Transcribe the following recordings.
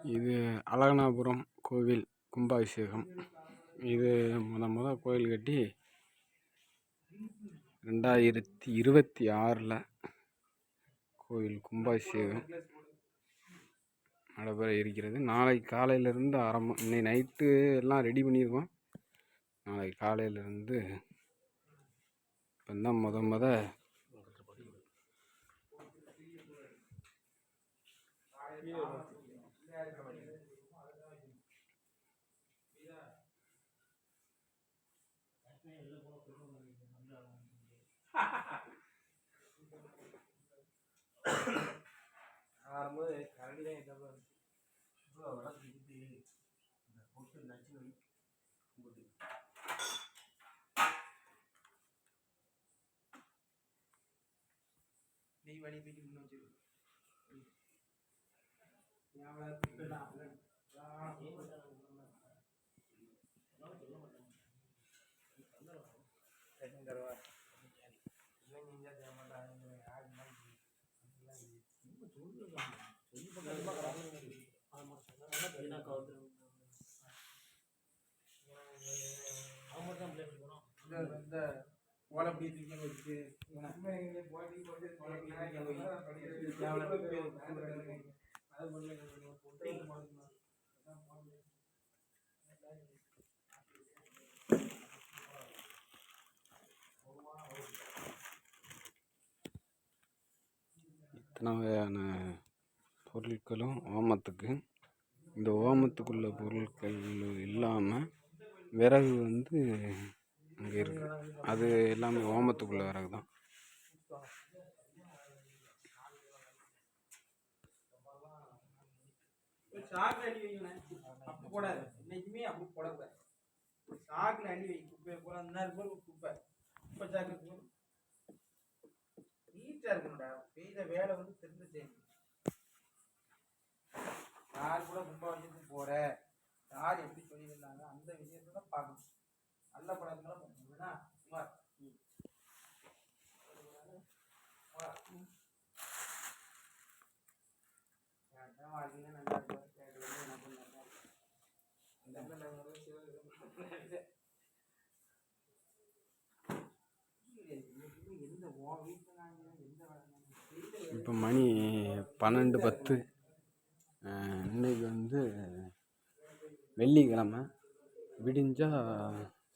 இது அழகனாபுரம் கோவில் கும்பாபிஷேகம். இது முத கோயில் கட்டி 2026 கோவில் கும்பாபிஷேகம் நடைபெற இருக்கிறது. நாளைக்கு காலையிலேருந்து ஆரம்பம். இன்னைக்கு நைட்டு எல்லாம் ரெடி பண்ணியிருக்கோம். நாளைக்கு காலையிலேருந்து இப்போ தான் முத நீ வழி போய் இன்னும் வச்சிரு. ஓலை அப்படி தூக்கி வச்சு இத்தனை வகையான பொருட்களும் ஓமத்துக்கு. இந்த ஓமத்துக்குள்ள பொருட்கள் இல்லாமல் விறகு அங்கே இருக்குது. அது எல்லாமே ஓமத்துக்குள்ள விறகு தான். சாக்குல அடி வைக்கணும். அப்படி போடாது, என்னைக்குமே அப்படி போடக்கூடாது. சாக்குல அடி வை. குப்பையை போல குப்பை குப்பை சாக்கு நீட்டா இருக்கணும்டா. பெய்த வேலை தெரிஞ்சு செய்யணும். யார் கூட கும்பா வச்சுட்டு போற, யார் எப்படி சொல்லியிருந்தாங்க, அந்த விஷயத்தை தான் பார்க்கணும். நல்ல பழக்கங்களை பண்ணுங்கன்னா குமார் வாழ்க்கையில நல்லா இப்போ மணி 12:10. இன்னைக்கு வெள்ளிக்கிழமை, விடிஞ்சா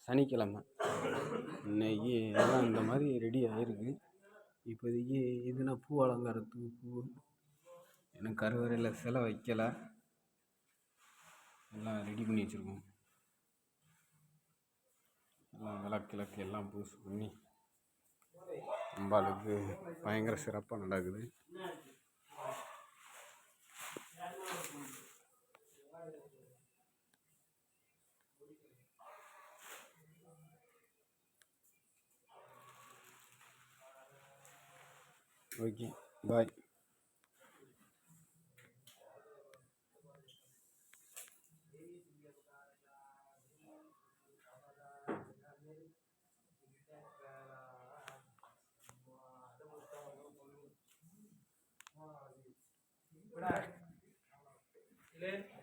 சனிக்கிழமை. இன்னைக்கு எல்லாம் இந்த மாதிரி ரெடி ஆகிருக்கு. இப்போதைக்கு இதுனா பூ அலங்காரத்துக்கு பூ, எனக்கு கருவறையில் சிலை வைக்கலை, எல்லாம் ரெடி பண்ணி வச்சுருக்கோம். எல்லாம் விளக்கு எல்லாம் பூசு பண்ணி அம்பாளுக்கு பயங்கர சிறப்பாக நடக்குது. ஓகே, பாய்.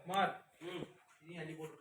குமார், நீ அள்ளி போட்டு